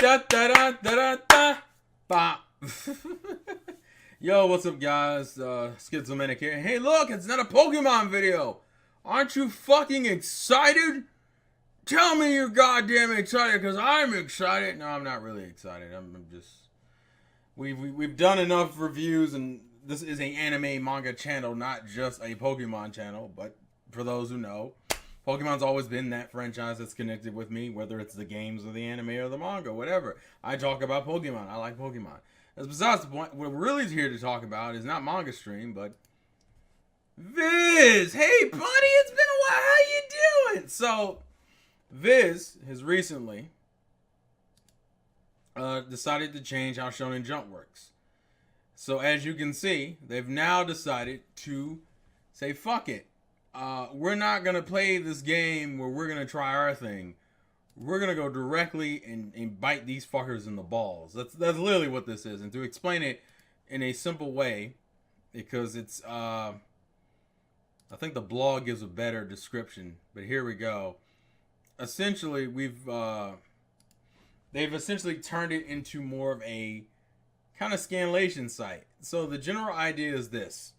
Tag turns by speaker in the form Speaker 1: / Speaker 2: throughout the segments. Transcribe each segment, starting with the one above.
Speaker 1: Da da da da da da. Bah. Yo, what's up, guys? Schizomanic here. Hey, look, it's not a Pokemon video. Aren't you fucking excited? Tell me you're goddamn excited, because I'm excited. No, I'm not really excited. I'm just... We've done enough reviews, and this is an anime manga channel, not just a Pokemon channel. But for those who know, Pokemon's always been that franchise that's connected with me, whether it's the games or the anime or the manga, whatever. I talk about Pokemon. I like Pokemon. That's besides the point. What we're really here to talk about is not Manga Stream, but Viz. Hey, buddy, it's been a while. How you doing? So, Viz has recently decided to change how Shonen Jump works. So, as you can see, they've now decided to say, fuck it. We're not going to play this game where we're going to try our thing. We're going to go directly and bite these fuckers in the balls. That's literally what this is. And to explain it in a simple way, because it's, I think the blog gives a better description, but here we go. Essentially, they've essentially turned it into more of a kind of scanlation site. So the general idea is this.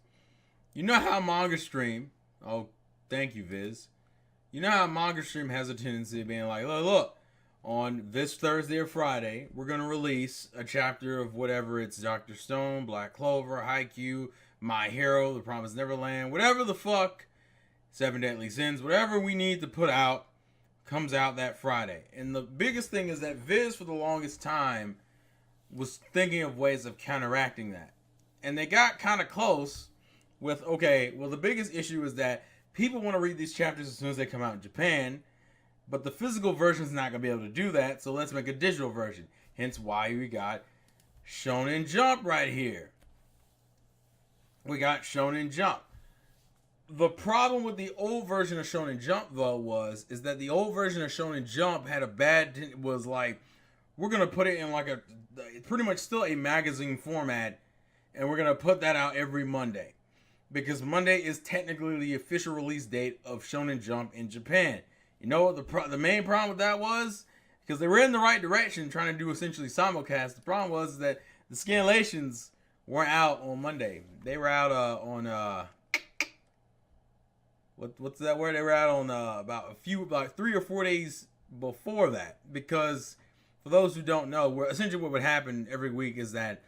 Speaker 1: You know how Manga Stream, oh, thank you, Viz. You know how Manga Stream has a tendency of being like, look, on this Thursday or Friday, we're going to release a chapter of whatever it's Dr. Stone, Black Clover, Haikyuu, My Hero, The Promised Neverland, whatever the fuck, Seven Deadly Sins, whatever we need to put out, comes out that Friday. And the biggest thing is that Viz, for the longest time, was thinking of ways of counteracting that. And they got kind of close with, okay, well, the biggest issue is that people want to read these chapters as soon as they come out in Japan, but the physical version is not going to be able to do that, so let's make a digital version. Hence why we got Shonen Jump right here. We got Shonen Jump. The problem with the old version of Shonen Jump, though, is that the old version of Shonen Jump had was like, we're going to put it in like a, pretty much still a magazine format, and we're going to put that out every Monday. Because Monday is technically the official release date of Shonen Jump in Japan. You know what the main problem with that was? Because they were in the right direction trying to do essentially simulcast. The problem was that the scanlations weren't out on Monday. They were out on what's that word? They were out on about 3 or 4 days before that. Because for those who don't know, essentially what would happen every week is that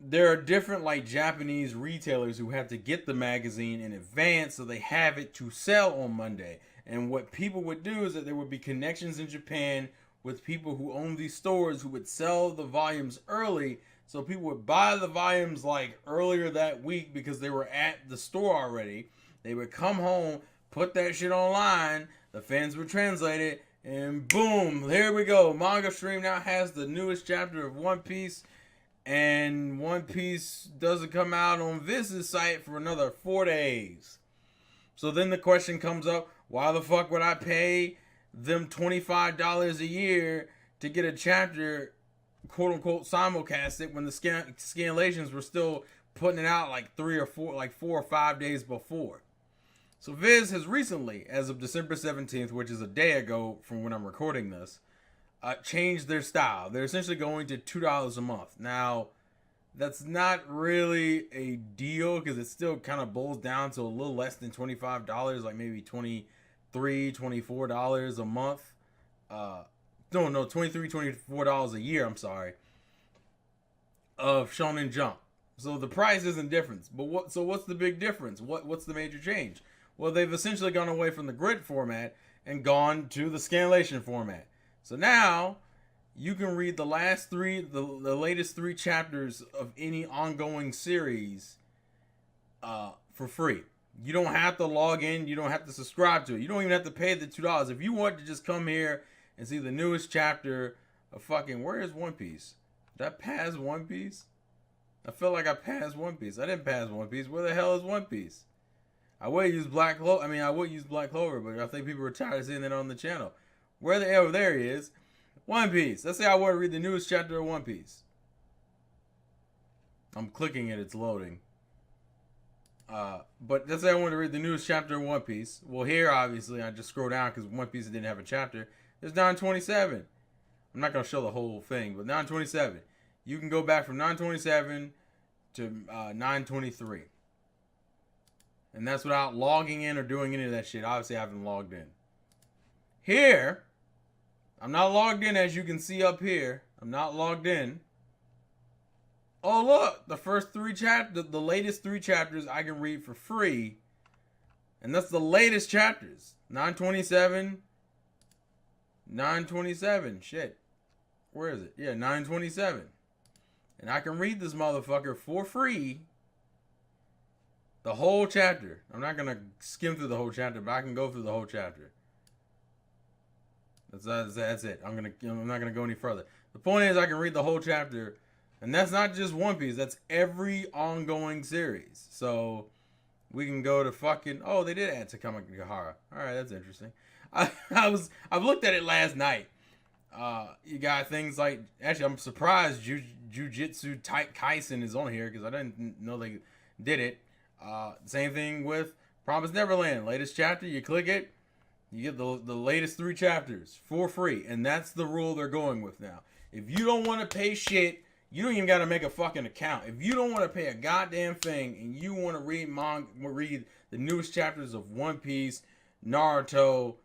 Speaker 1: there are different like Japanese retailers who have to get the magazine in advance so they have it to sell on Monday. And what people would do is that there would be connections in Japan with people who own these stores who would sell the volumes early. So people would buy the volumes like earlier that week because they were at the store already. They would come home, put that shit online, the fans would translate it, and boom, here we go. Manga Stream now has the newest chapter of One Piece. And One Piece doesn't come out on Viz's site for another 4 days. So then the question comes up, why the fuck would I pay them $25 a year to get a chapter, quote unquote, simulcasted when the scanlations were still putting it out like 4 or 5 days before? So Viz has recently, as of December 17th, which is a day ago from when I'm recording this, changed their style. They're essentially going to $2 a month. Now, that's not really a deal because it still kind of boils down to a little less than $25, like maybe $23, $24 a month. No, $23, $24 a year, I'm sorry, of Shonen Jump. So the price isn't different. But what's the big difference? What's the major change? Well, they've essentially gone away from the grid format and gone to the scanlation format. So now you can read the latest 3 chapters of any ongoing series for free. You don't have to log in. You don't have to subscribe to it. You don't even have to pay the $2. If you want to just come here and see the newest chapter of fucking, where is One Piece? Did I pass One Piece? I feel like I passed One Piece. I didn't pass One Piece. Where the hell is One Piece? I would use Black Clover. I would use Black Clover, but I think people are tired of seeing that on the channel. Where the hell, there he is. One Piece. Let's say I want to read the newest chapter of One Piece. I'm clicking it, it's loading. But let's say I want to read the newest chapter of One Piece. Well, here, obviously, I just scroll down because One Piece didn't have a chapter. There's 927. I'm not going to show the whole thing, but 927. You can go back from 927 to 923. And that's without logging in or doing any of that shit. Obviously, I haven't logged in. Here, I'm not logged in, as you can see up here. I'm not logged in. Oh, look, the first 3 chapters, the latest 3 chapters I can read for free. And that's the latest chapters. 927. 927. Shit. Where is it? Yeah, 927. And I can read this motherfucker for free. The whole chapter. I'm not going to skim through the whole chapter, but I can go through the whole chapter. That's it. I'm not going to go any further. The point is I can read the whole chapter. And that's not just One Piece. That's every ongoing series. So we can go to fucking... Oh, they did add Takamagahara. Alright, that's interesting. I've looked at it last night. You got things like... Actually, I'm surprised Jujutsu Kaisen is on here, because I didn't know they did it. Same thing with Promised Neverland. Latest chapter, you click it, you get the latest 3 chapters for free. And that's the rule they're going with now. If you don't want to pay shit, you don't even got to make a fucking account. If you don't want to pay a goddamn thing and you want to read the newest chapters of One Piece, Naruto,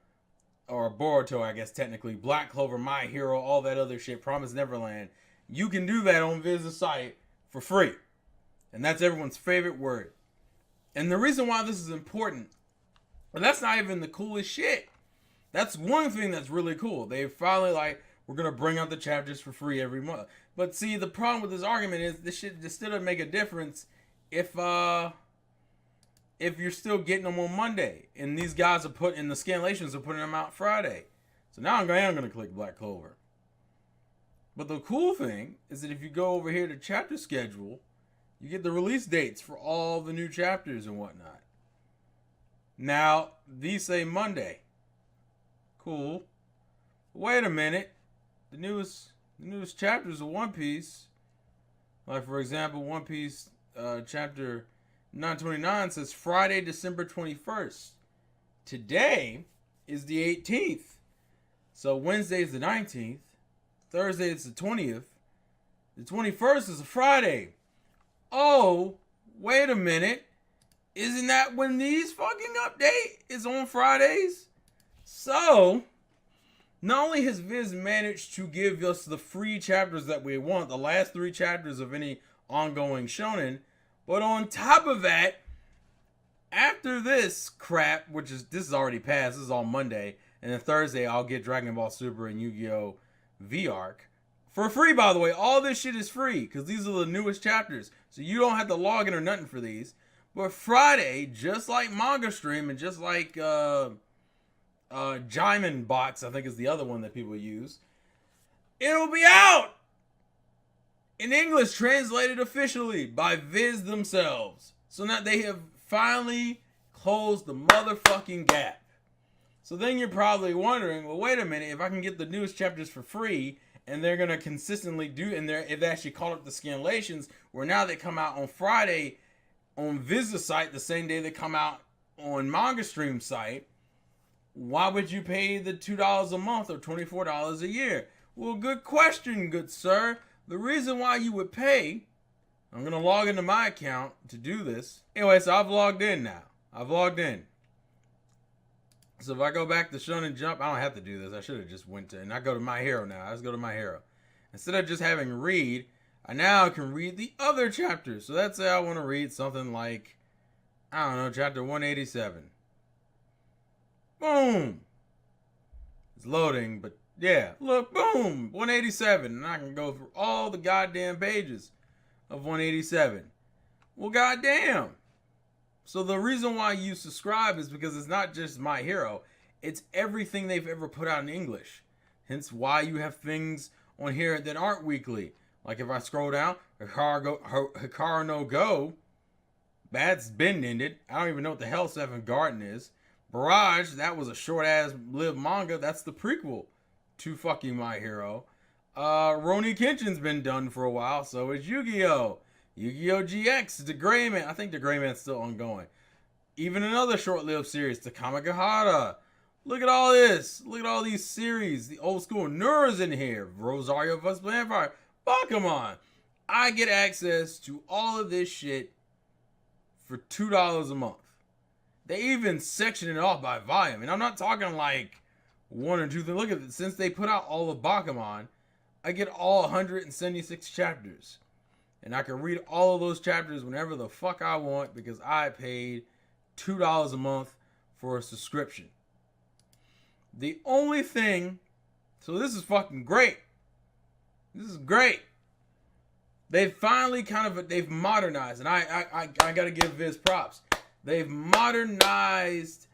Speaker 1: or Boruto, I guess technically, Black Clover, My Hero, all that other shit, Promised Neverland, you can do that on Viz's site for free. And that's everyone's favorite word. And the reason why this is important, and that's not even the coolest shit. That's one thing that's really cool. They finally we're going to bring out the chapters for free every month. But see, the problem with this argument is this shit just still doesn't make a difference if you're still getting them on Monday. And these guys are the scanlations are putting them out Friday. So now I'm going to click Black Clover. But the cool thing is that if you go over here to chapter schedule, you get the release dates for all the new chapters and whatnot. Now, these say Monday. Cool. Wait a minute. The newest chapters of One Piece, like for example, One Piece chapter 929 says Friday, December 21st. Today is the 18th. So Wednesday is the 19th. Thursday is the 20th. The 21st is a Friday. Oh, wait a minute. Isn't that when these fucking update is on Fridays? So, not only has Viz managed to give us the free chapters that we want, the last 3 chapters of any ongoing shonen, but on top of that, after this crap, this is already passed, this is on Monday, and then Thursday I'll get Dragon Ball Super and Yu-Gi-Oh! V-Arc. For free, by the way. All this shit is free, because these are the newest chapters. So you don't have to log in or nothing for these. But Friday, just like Manga Stream, and just like Jaimin Box, I think is the other one that people use, it'll be out! In English, translated officially by Viz themselves. So now they have finally closed the motherfucking gap. So then you're probably wondering, well, wait a minute, if I can get the newest chapters for free, and they're going to consistently do, and if they actually call up the scanlations, where now they come out on Friday on Viz's site, the same day they come out on Manga Stream site, why would you pay the $2 a month or $24 a year? Well, good question, good sir. The reason why you would pay, I'm going to log into my account to do this. Anyway, so I've logged in now. I've logged in. So if I go back to Shonen Jump, I don't have to do this. I should have just went to, and I go to My Hero now. Let's go to My Hero. Instead of just having read, I now can read the other chapters. So let's say I want to read something like, I don't know, chapter 187. Boom. It's loading, but yeah, look, boom, 187. And I can go through all the goddamn pages of 187. Well, goddamn. So the reason why you subscribe is because it's not just My Hero. It's everything they've ever put out in English. Hence why you have things on here that aren't weekly. Like if I scroll down, Hikaru no Go, that's been ended. I don't even know what the hell Seventh Garden is. Barrage, that was a short-ass lived manga. That's the prequel to fucking My Hero. Roni Kenshin's been done for a while, so is Yu-Gi-Oh! Yu-Gi-Oh! GX, the Gray Man. I think the Gray Man's still ongoing. Even another short-lived series, the Kamagahara. Look at all this. Look at all these series. The old school Nura's in here. Rosario vs. Vampire. Pokemon. I get access to all of this shit for $2 a month. They even section it off by volume. And I'm not talking like one or two things. Look at it. Since they put out all of Pokemon, I get all 176 chapters. And I can read all of those chapters whenever the fuck I want because I paid $2 a month for a subscription. The only thing, so this is fucking great. This is great. They've finally they've modernized, and I gotta give Viz props. They've modernized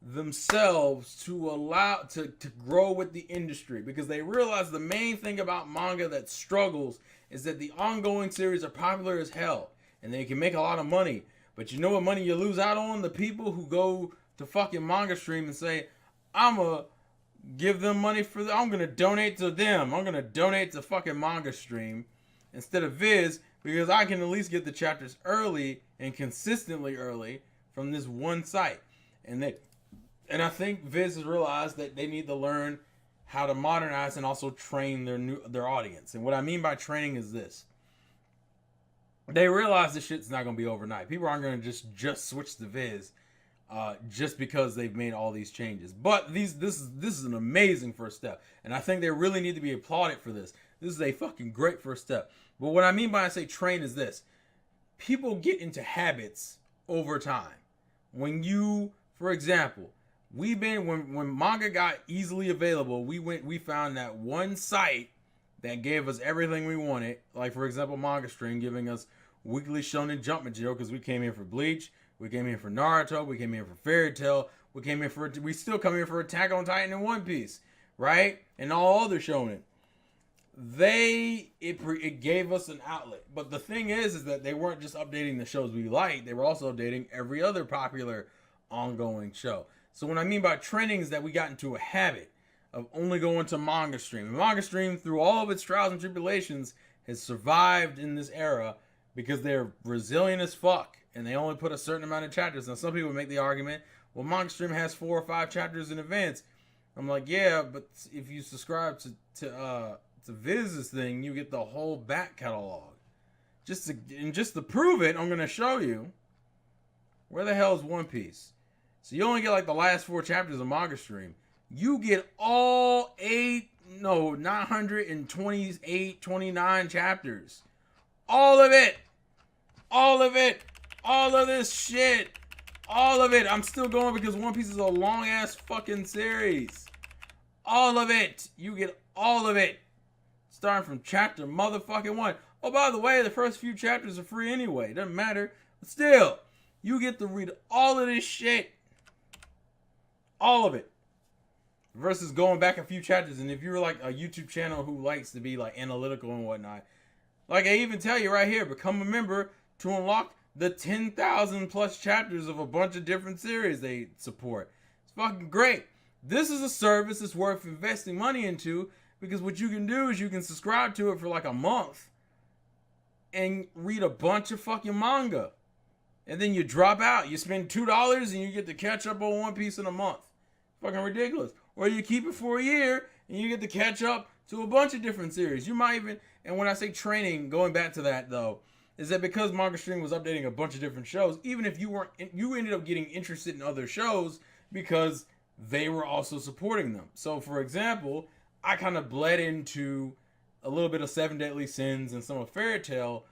Speaker 1: themselves to allow to grow with the industry because they realize the main thing about manga that struggles is that the ongoing series are popular as hell and they can make a lot of money. But you know what money you lose out on? The people who go to fucking Manga Stream and say, I'ma give them money I'm gonna donate to them. I'm gonna donate to fucking Manga Stream instead of Viz because I can at least get the chapters early and consistently early from this one site. And I think Viz has realized that they need to learn how to modernize and also train their audience. And what I mean by training is this. They realize this shit's not going to be overnight. People aren't going to just switch to Viz just because they've made all these changes. But this is an amazing first step. And I think they really need to be applauded for this. This is a fucking great first step. But what I mean by I say train is this. People get into habits over time. For example, when manga got easily available, we found that one site that gave us everything we wanted. Like for example, Manga Stream giving us weekly Shonen Jump material because we came here for Bleach, we came here for Naruto, we came here for Fairy Tail, we still come here for Attack on Titan and One Piece, right? And all other shonen. It gave us an outlet. But the thing is that they weren't just updating the shows we liked, they were also updating every other popular ongoing show. So what I mean by training is that we got into a habit of only going to Manga Stream. And Manga Stream, through all of its trials and tribulations, has survived in this era because they're resilient as fuck. And they only put a certain amount of chapters. Now, some people make the argument, well, Manga Stream has 4 or 5 chapters in advance. I'm like, yeah, but if you subscribe to Viz's thing, you get the whole back catalog. Just to prove it, I'm going to show you. Where the hell is One Piece? So you only get like the last 4 chapters of Manga Stream. You get all 928, 29 chapters. All of it. All of it. All of this shit. All of it. I'm still going because One Piece is a long ass fucking series. All of it. You get all of it. Starting from chapter motherfucking 1. Oh, by the way, the first few chapters are free anyway. Doesn't matter. But still, you get to read all of this shit. All of it. Versus going back a few chapters. And if you're like a YouTube channel who likes to be like analytical and whatnot, like I even tell you right here, become a member to unlock the 10,000 plus chapters of a bunch of different series they support. It's fucking great. This is a service that's worth investing money into because what you can do is you can subscribe to it for like a month and read a bunch of fucking manga. And then you drop out. You spend $2 and you get to catch up on One Piece in a month. Fucking ridiculous. Or you keep it for a year and you get to catch up to a bunch of different series. You might even, and when I say training, going back to that though, is that because Manga Stream was updating a bunch of different shows, even if you ended up getting interested in other shows because they were also supporting them. So for example, I kind of bled into a little bit of Seven Deadly Sins and some of Fairy Tail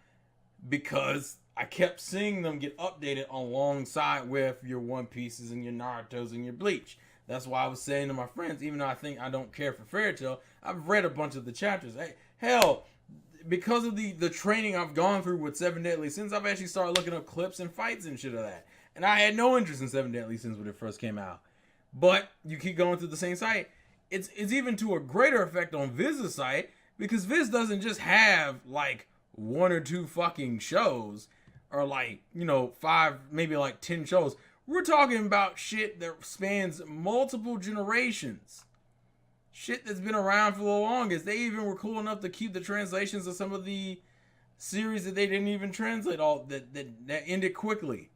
Speaker 1: because I kept seeing them get updated alongside with your One Pieces and your Narutos and your Bleach. That's why I was saying to my friends, even though I don't care for Fairy Tail, I've read a bunch of the chapters. Hey, hell, because of the training I've gone through with Seven Deadly Sins, I've actually started looking up clips and fights and shit of that. And I had no interest in Seven Deadly Sins when it first came out. But you keep going through the same site. It's even to a greater effect on Viz's site because Viz doesn't just have like 1 or 2 fucking shows or like, 5, maybe like 10 shows. We're talking about shit that spans multiple generations. Shit that's been around for the longest. They even were cool enough to keep the translations of some of the series that they didn't even translate all that ended quickly.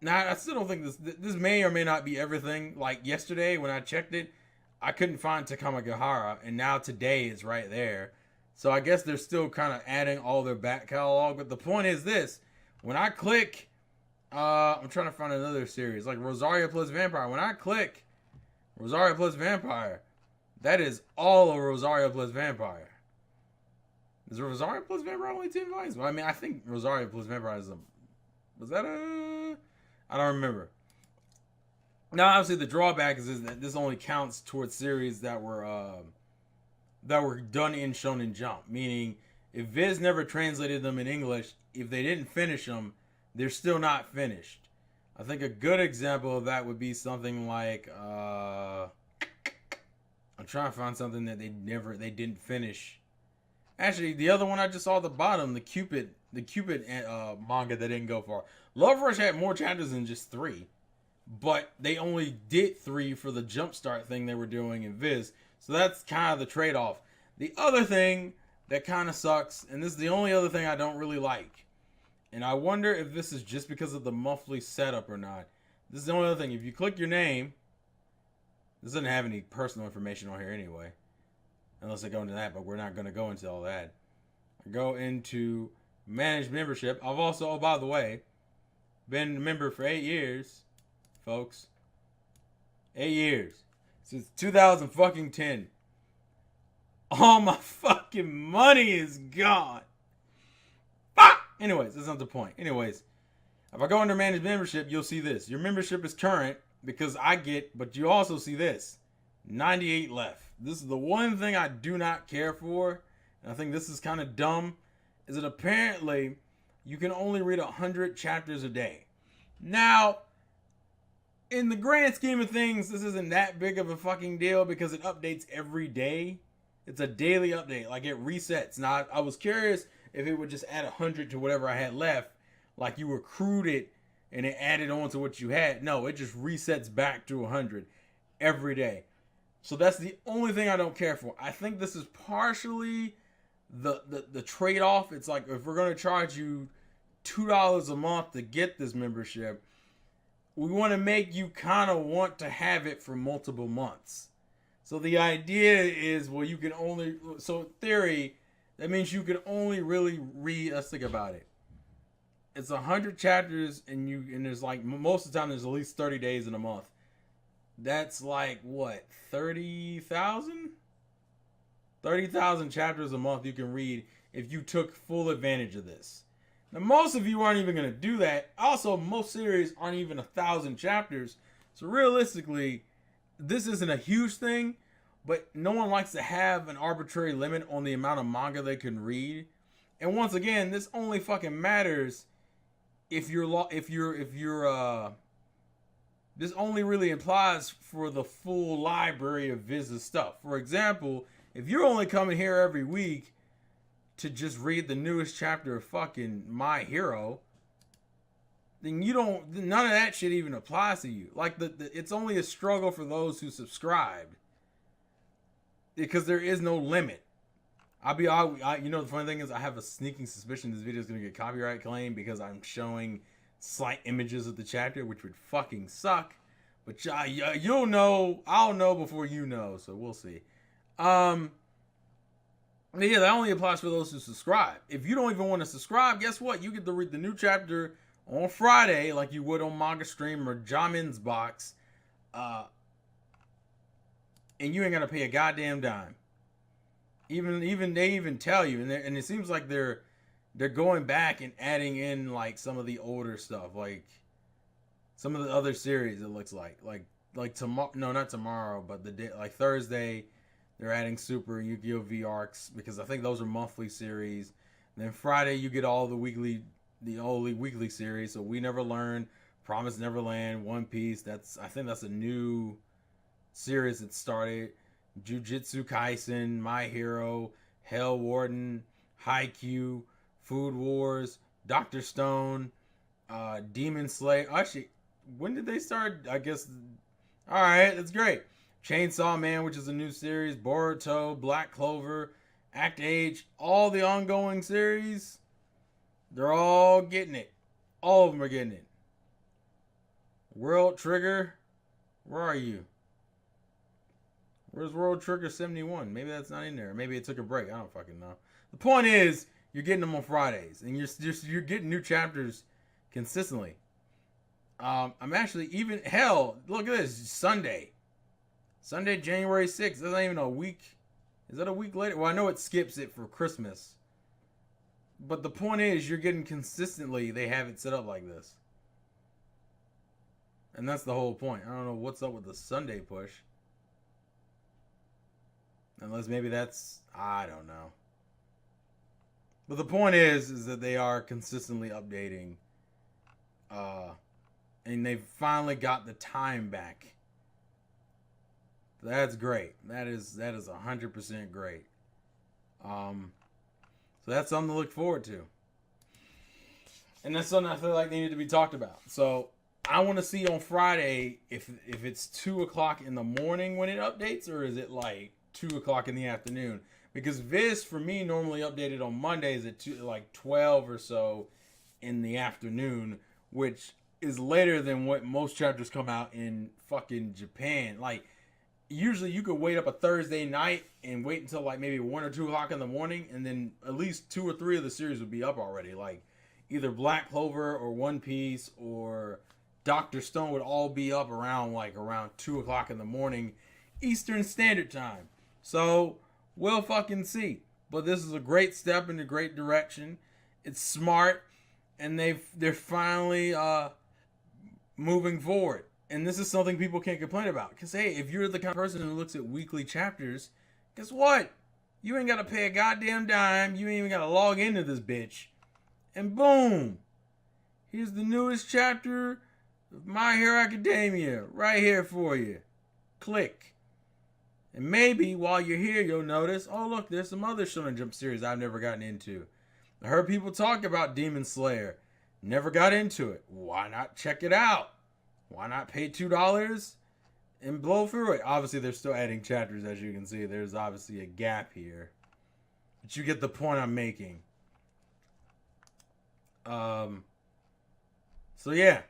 Speaker 1: Now, I still don't think this may or may not be everything. Like yesterday when I checked it, I couldn't find Takamagahara, and now today it's right there. So I guess they're still kind of adding all their back catalog. But the point is this: when I click, I'm trying to find another series like Rosario plus Vampire. When I click Rosario plus Vampire, that is all of Rosario plus Vampire. Is Rosario plus Vampire only 10 volumes? Well, I mean, I think Rosario plus Vampire is was that a... I don't remember. Now, obviously, the drawback is that this only counts towards series that were done in Shonen Jump. Meaning, if Viz never translated them in English, if they didn't finish them, they're still not finished. I think a good example of that would be something like... I'm trying to find something that they didn't finish. Actually, the other one I just saw at the bottom, the Cupid manga that didn't go far. Love Rush had more chapters than just 3, but they only did 3 for the Jumpstart thing they were doing in Viz. So that's kind of the trade-off. The other thing that kind of sucks, and this is the only other thing I don't really like, and I wonder if this is just because of the monthly setup or not. This is the only other thing. If you click your name, this doesn't have any personal information on here anyway. Unless I go into that, but we're not going to go into all that. I go into managed membership. I've also, oh, by the way, been a member for 8 years, folks. 8 years. Since 2010. All my fucking money is gone. Fuck! Anyways, that's not the point. Anyways, if I go under managed membership, you'll see this. Your membership is current because I get, but you also see this. 98 left. This is the one thing I do not care for, and I think this is kind of dumb, is that apparently you can only read 100 chapters a day. Now, in the grand scheme of things, this isn't that big of a fucking deal because it updates every day. It's a daily update, like it resets. Now, I was curious if it would just add 100 to whatever I had left, like you accrued it and it added on to what you had. No, it just resets back to 100 every day. So that's the only thing I don't care for. I think this is partially the trade-off. It's like if we're going to charge you $2 a month to get this membership, we want to make you kind of want to have it for multiple months. So the idea is, well, you can only... So in theory, that means you can only really read... Let's think about it. It's 100 chapters, and there's like... Most of the time, there's at least 30 days in a month. That's like, what, 30,000? 30,000 chapters a month you can read if you took full advantage of this. Now, most of you aren't even going to do that. Also, most series aren't even 1,000 chapters. So realistically, this isn't a huge thing, but no one likes to have an arbitrary limit on the amount of manga they can read. And once again, this only fucking matters if this only really applies for the full library of Viz's stuff. For example, if you're only coming here every week to just read the newest chapter of fucking My Hero, then none of that shit even applies to you. Like, it's only a struggle for those who subscribed. Because there is no limit. You know, the funny thing is, I have a sneaking suspicion this video is going to get copyright claim because I'm showing slight images of the chapter, which would fucking suck. But you'll know, I'll know before you know, so we'll see. Yeah, that only applies for those who subscribe. If you don't even want to subscribe, guess what? You get to read the new chapter on Friday, like you would on Manga Stream or Jamin's Box, and you ain't gonna pay a goddamn dime. Even they even tell you, and it seems like they're going back and adding in like some of the older stuff, like some of the other series. It looks like tomorrow, no, not tomorrow, but the day, like Thursday, they're adding Super and Yu-Gi-Oh! V Arcs because I think those are monthly series. And then Friday you get all the only weekly series. So We Never Learn, Promise Neverland, One Piece. I think that's a new series that started. Jujutsu Kaisen, My Hero, Hell Warden, Haikyuu, Food Wars, Dr. Stone, Demon Slayer. Actually, when did they start? I guess. All right, that's great. Chainsaw Man, which is a new series. Boruto, Black Clover, Act Age, all the ongoing series. They're all getting it. All of them are getting it. World Trigger. Where are you? Where's World Trigger 71? Maybe that's not in there. Maybe it took a break. I don't fucking know. The point is, you're getting them on Fridays, and you're getting new chapters consistently. I'm actually even hell. Look at this, Sunday, January 6th. That's not even a week. Is that a week later? Well, I know it skips it for Christmas, but the point is, you're getting consistently. They have it set up like this, and that's the whole point. I don't know what's up with the Sunday push. Unless maybe that's, I don't know. But the point is that they are consistently updating. And they've finally got the time back. That's great. That is 100% great. So that's something to look forward to. And that's something I feel like they need to be talked about. So I want to see on Friday if it's 2 o'clock in the morning when it updates, or is it like 2 o'clock in the afternoon, because Viz for me normally updated on Mondays at 12 or so in the afternoon, which is later than what most chapters come out in fucking Japan. Like, usually you could wait up a Thursday night and wait until like maybe 1 or 2 o'clock in the morning, and then at least 2 or 3 of the series would be up already. Like either Black Clover or One Piece or Dr. Stone would all be up around 2 o'clock in the morning Eastern Standard Time. So we'll fucking see. But this is a great step in a great direction. It's smart, and they're finally moving forward. And this is something people can't complain about. Because hey, if you're the kind of person who looks at weekly chapters, guess what? You ain't got to pay a goddamn dime. You ain't even got to log into this bitch. And boom, here's the newest chapter of My Hero Academia right here for you. Click. And maybe while you're here, you'll notice, oh look, there's some other Shonen Jump series I've never gotten into. I heard people talk about Demon Slayer. Never got into it. Why not check it out? Why not pay $2 and blow through it? Obviously, they're still adding chapters, as you can see. There's obviously a gap here. But you get the point I'm making. So yeah.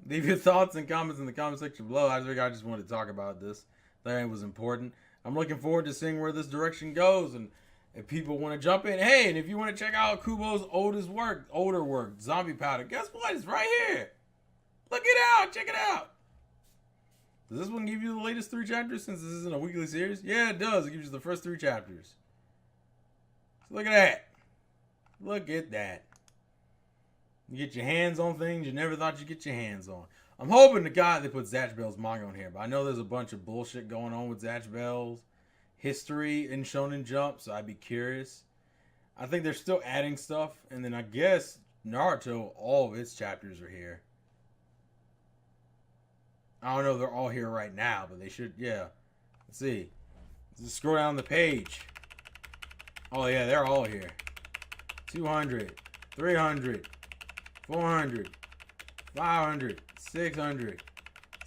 Speaker 1: Leave your thoughts and comments in the comment section below. I just wanted to talk about this. That was important. I'm looking forward to seeing where this direction goes, and if people want to jump in, hey, and if you want to check out Kubo's older work, Zombie Powder, guess what? It's right here. Look it out. Check it out. Does this one give you the latest 3 chapters since this isn't a weekly series? Yeah, it does. It gives you the first 3 chapters. So look at that. Look at that. You get your hands on things you never thought you'd get your hands on. I'm hoping to God they put Zatch Bell's manga on here, but I know there's a bunch of bullshit going on with Zatch Bell's history in Shonen Jump, so I'd be curious. I think they're still adding stuff, and then I guess Naruto, all of its chapters are here. I don't know if they're all here right now, but they should, yeah. Let's see. Let's just scroll down the page. Oh yeah, they're all here. 200, 300, 400, 500, 600,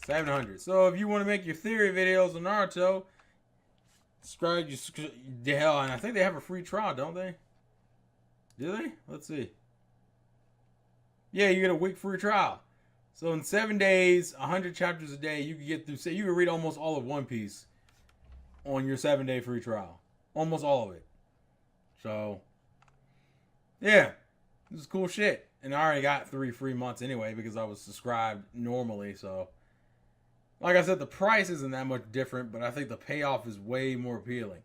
Speaker 1: 700. So if you want to make your theory videos on Naruto, subscribe. The hell, and I think they have a free trial, don't they? Do they? Let's see. Yeah, you get a week free trial. So in 7 days, 100 chapters a day, you can get through. Say you can read almost all of One Piece on your 7-day free trial. Almost all of it. So yeah, this is cool shit. And I already got 3 free months anyway because I was subscribed normally. So, like I said, the price isn't that much different, but I think the payoff is way more appealing.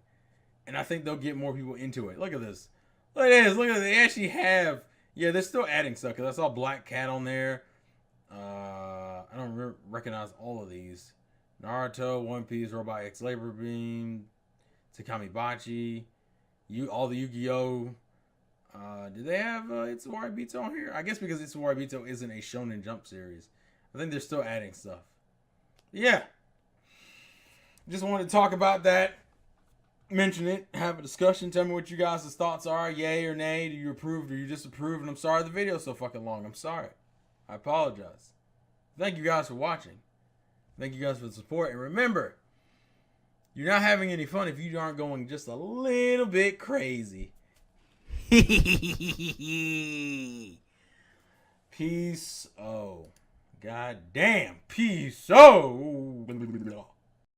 Speaker 1: And I think they'll get more people into it. Look at this. Look at this. Look at this. They actually have, yeah, they're still adding stuff. Because I saw Black Cat on there. I don't recognize all of these. Naruto, One Piece, Robot X Labor Beam, Takami Bachi, all the Yu-Gi-Oh! Do they have Itsubari Bito on here? I guess because Itsubari Bito isn't a Shonen Jump series. I think they're still adding stuff. Yeah. Just wanted to talk about that. Mention it. Have a discussion. Tell me what you guys' thoughts are. Yay or nay. Do you approve or you disapprove? And I'm sorry the video's so fucking long. I'm sorry. I apologize. Thank you guys for watching. Thank you guys for the support. And remember, you're not having any fun if you aren't going just a little bit crazy. Peace. Oh. God damn. Peace. Oh.